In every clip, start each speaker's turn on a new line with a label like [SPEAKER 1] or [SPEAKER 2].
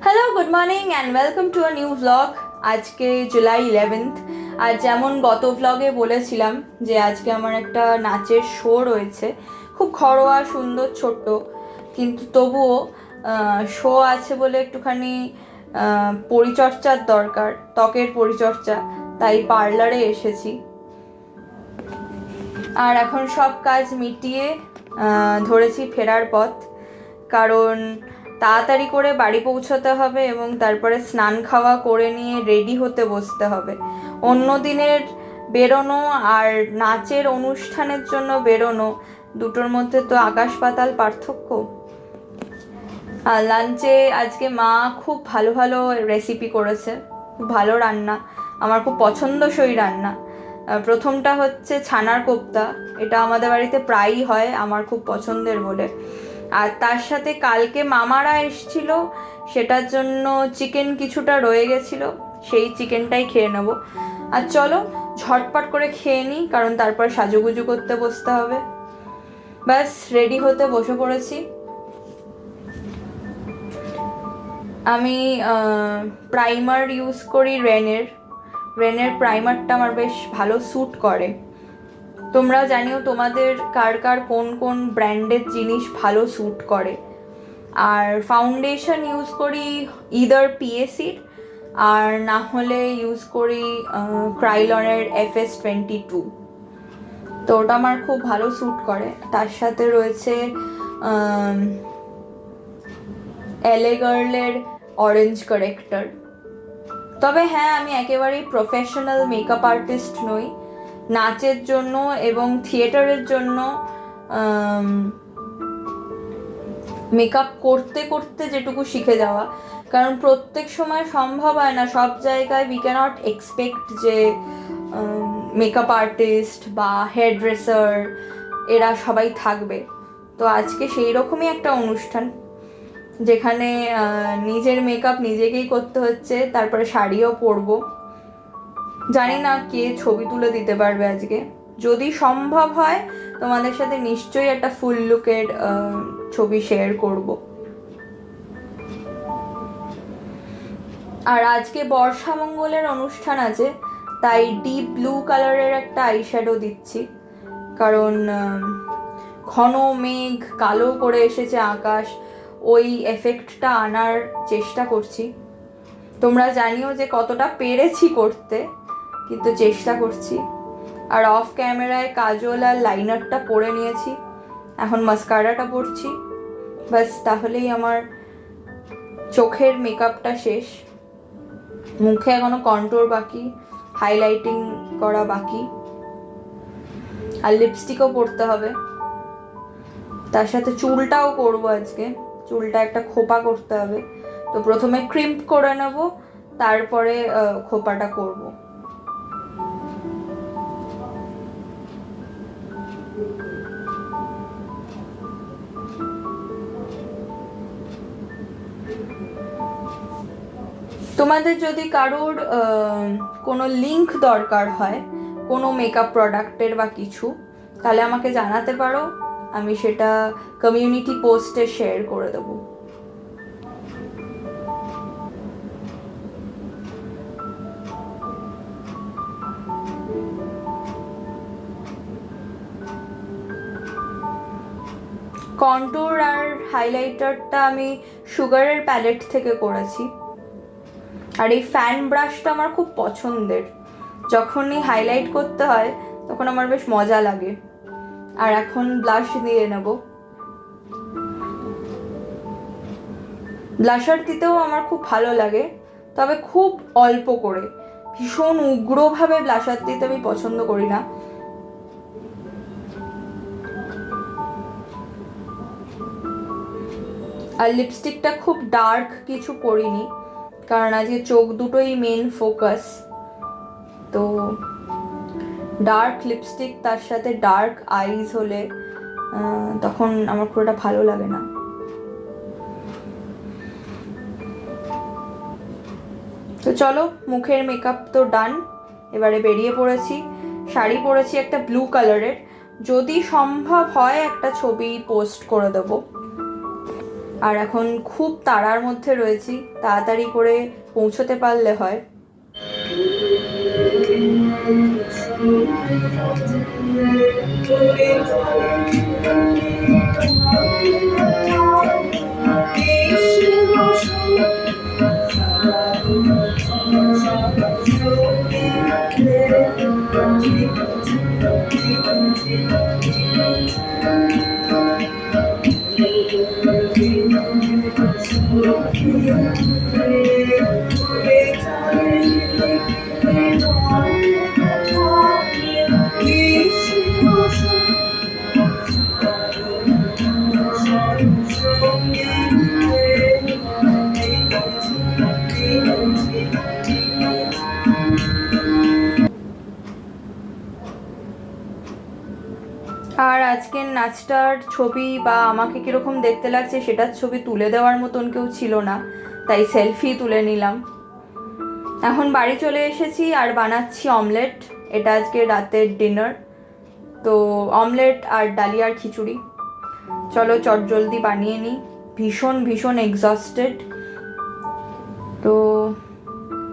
[SPEAKER 1] Hello, good morning and welcome to a new vlog. আজকে July 11th। আর যেমন গত ভ্লগে বলেছিলাম যে আজকে আমার একটা নাচের শো রয়েছে, খুব ঘরোয়া সুন্দর ছোট্ট, কিন্তু তবুও শো আছে বলে একটুখানি পরিচর্যার দরকার, ত্বকের পরিচর্যা, তাই পার্লারে এসেছি। আর এখন সব কাজ মিটিয়ে ধরেছি ফেরার পথ, কারণ তাড়াতাড়ি করে বাড়ি পৌঁছতে হবে এবং তারপরে স্নান খাওয়া করে নিয়ে রেডি হতে বসতে হবে। অন্য দিনের বেরোনো আর নাচের অনুষ্ঠানের জন্য বেরোনো, দুটোর মধ্যে তো আকাশ পাতাল পার্থক্য। আর লাঞ্চে আজকে মা খুব ভালো ভালো রেসিপি করেছে, খুব ভালো রান্না, আমার খুব পছন্দসই রান্না। প্রথমটা হচ্ছে ছানার কোপ্তা, এটা আমাদের বাড়িতে প্রায়ই হয়, আমার খুব পছন্দের বলে। আর তার সাথে কালকে মামারা এসছিল, সেটার জন্য চিকেন কিছুটা রয়ে গেছিলো, সেই চিকেনটাই খেয়ে নেবো। আর চলো ঝটপট করে খেয়ে নিই, কারণ তারপর সাজুগুজু করতে বসতে হবে। ব্যাস রেডি হতে বসে পড়েছি। আমি প্রাইমার ইউজ করি রেনের প্রাইমারটা আমার বেশ ভালো স্যুট করে। তোমরা জানিও তোমাদের কার কার কোন কোন ব্র্যান্ডের জিনিস ভালো স্যুট করে। আর ফাউন্ডেশন ইউজ করি ইদার পিএসির, আর না হলে ইউজ করি ক্রাইলনের FS22। তো ওটা আমার খুব ভালো স্যুট করে। তার সাথে রয়েছে LA গার্লের অরেঞ্জ কারেক্টর। তবে হ্যাঁ, আমি একেবারেই প্রফেশনাল মেকআপ আর্টিস্ট নই। নাচের জন্য এবং থিয়েটারের জন্য মেকআপ করতে করতে যেটুকু শিখে যাওয়া, কারণ প্রত্যেক সময় সম্ভব হয় না, সব জায়গায় উই ক্যানট এক্সপেক্ট যে মেকআপ আর্টিস্ট বা হেয়ার ড্রেসার এরা সবাই থাকবে। তো আজকে সেই রকমই একটা অনুষ্ঠান, যেখানে নিজের মেকআপ নিজেকেই করতে হচ্ছে, তারপরে শাড়িও পরবো। জানি না কে ছবি তুলে দিতে পারবে আজকে, যদি সম্ভব হয় তোমাদের সাথে নিশ্চয়ই একটা ফুল লুকের ছবি শেয়ার করব। আর আজকে বর্ষা মঙ্গলের অনুষ্ঠান আছে, তাই ডিপ ব্লু কালারের একটা আইশ্যাডো দিচ্ছি, কারণ ঘন মেঘ কালো করে এসেছে আকাশ, ওই এফেক্টটা আনার চেষ্টা করছি। তোমরা জানিও যে কতটা পেরেছি করতে, কিন্তু চেষ্টা করছি। আর অফ ক্যামেরায় কাজল আর লাইনারটা পরে নিয়েছি, এখন মাস্কারাটা পরছি, বাস তাহলেই আমার চোখের মেকআপটা শেষ। মুখে এখনো কন্ট্রোর বাকি, হাইলাইটিং করা বাকি, আর লিপস্টিকও পরতে হবে। তার সাথে চুলটাও করবো আজকে, চুলটা একটা খোপা করতে হবে। তো প্রথমে ক্রিম্প করে নেব, তারপরে খোপাটা করব। তোমাদের যদি কারোর কোনো লিংক দরকার হয় কোনো মেকআপ প্রোডাক্টের বা কিছু, তাহলে আমাকে জানাতে পারো, আমি সেটা কমিউনিটি পোস্টে শেয়ার করে দেবো। কন্ট্যুর আর হাইলাইটারটা আমি সুগারের প্যালেট থেকে করেছি। আর এই ফ্যান ব্রাশটা আমার খুব পছন্দের, যখনই হাইলাইট করতে হয় তখন আমার বেশ মজা লাগে। আর এখন ব্লাশ দিয়ে নেব। ব্লাশার দিতেও আমার খুব ভালো লাগে, তবে খুব অল্প করে, ভীষণ উগ্রভাবে ব্লাশার দিতে আমি পছন্দ করি না। আর লিপস্টিকটা খুব ডার্ক কিছু পরিনি, কারণ আজকে চোখ দুটোই মেন ফোকাস। তো ডার্ক লিপস্টিক তার সাথে ডার্ক আইজ হলে তখন আমার খুব একটা ভালো লাগে না। তো চলো, মুখের মেকআপ তো ডান, এবারে বেরিয়ে পড়েছি। শাড়ি পরেছি একটা ব্লু কালারের, যদি সম্ভব হয় একটা ছবি পোস্ট করে দেবো। আর এখন খুব তাড়ার মধ্যে রয়েছি, তাড়াতাড়ি করে পৌঁছতে পারলে হয়। আর আজকের নাচটার ছবি বা আমাকে কিরকম দেখতে লাগছে সেটার ছবি তুলে দেওয়ার মতন কেউ ছিল না, তাই সেলফি তুলে নিলাম। এখন বাড়ি চলে এসেছি আর বানাচ্ছি অমলেট। এটা আজকে রাতের ডিনার, তো অমলেট আর ডালিয়ার খিচুড়ি। চলো চটজলদি বানিয়ে নিই। ভীষণ ভীষণ এক্সস্টেড, তো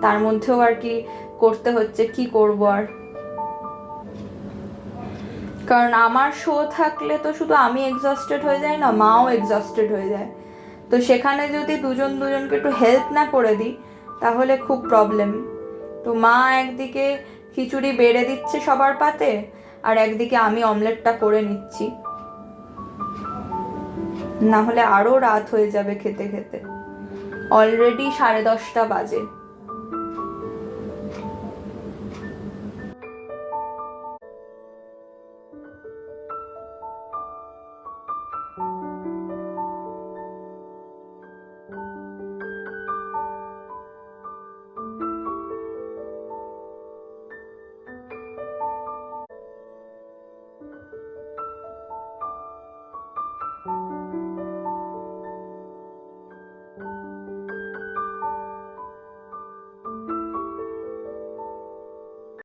[SPEAKER 1] তার মধ্যেও আর কি করতে হচ্ছে, কি করব আর। কারণ আমার শো থাকলে তো শুধু আমি এক্সস্টেড হয়ে যাই না, মাও এক্সস্টেড হয়ে যায়। তো সেখানে যদি দুজন দুজনকে একটু হেল্প না করে দিই তাহলে খুব প্রবলেম। তো মা একদিকে খিচুড়ি বেড়ে দিচ্ছে সবার পাতে, আর একদিকে আমি অমলেটটা করে নিচ্ছি, না হলে আরও রাত হয়ে যাবে খেতে খেতে। অলরেডি 10:30 বাজে।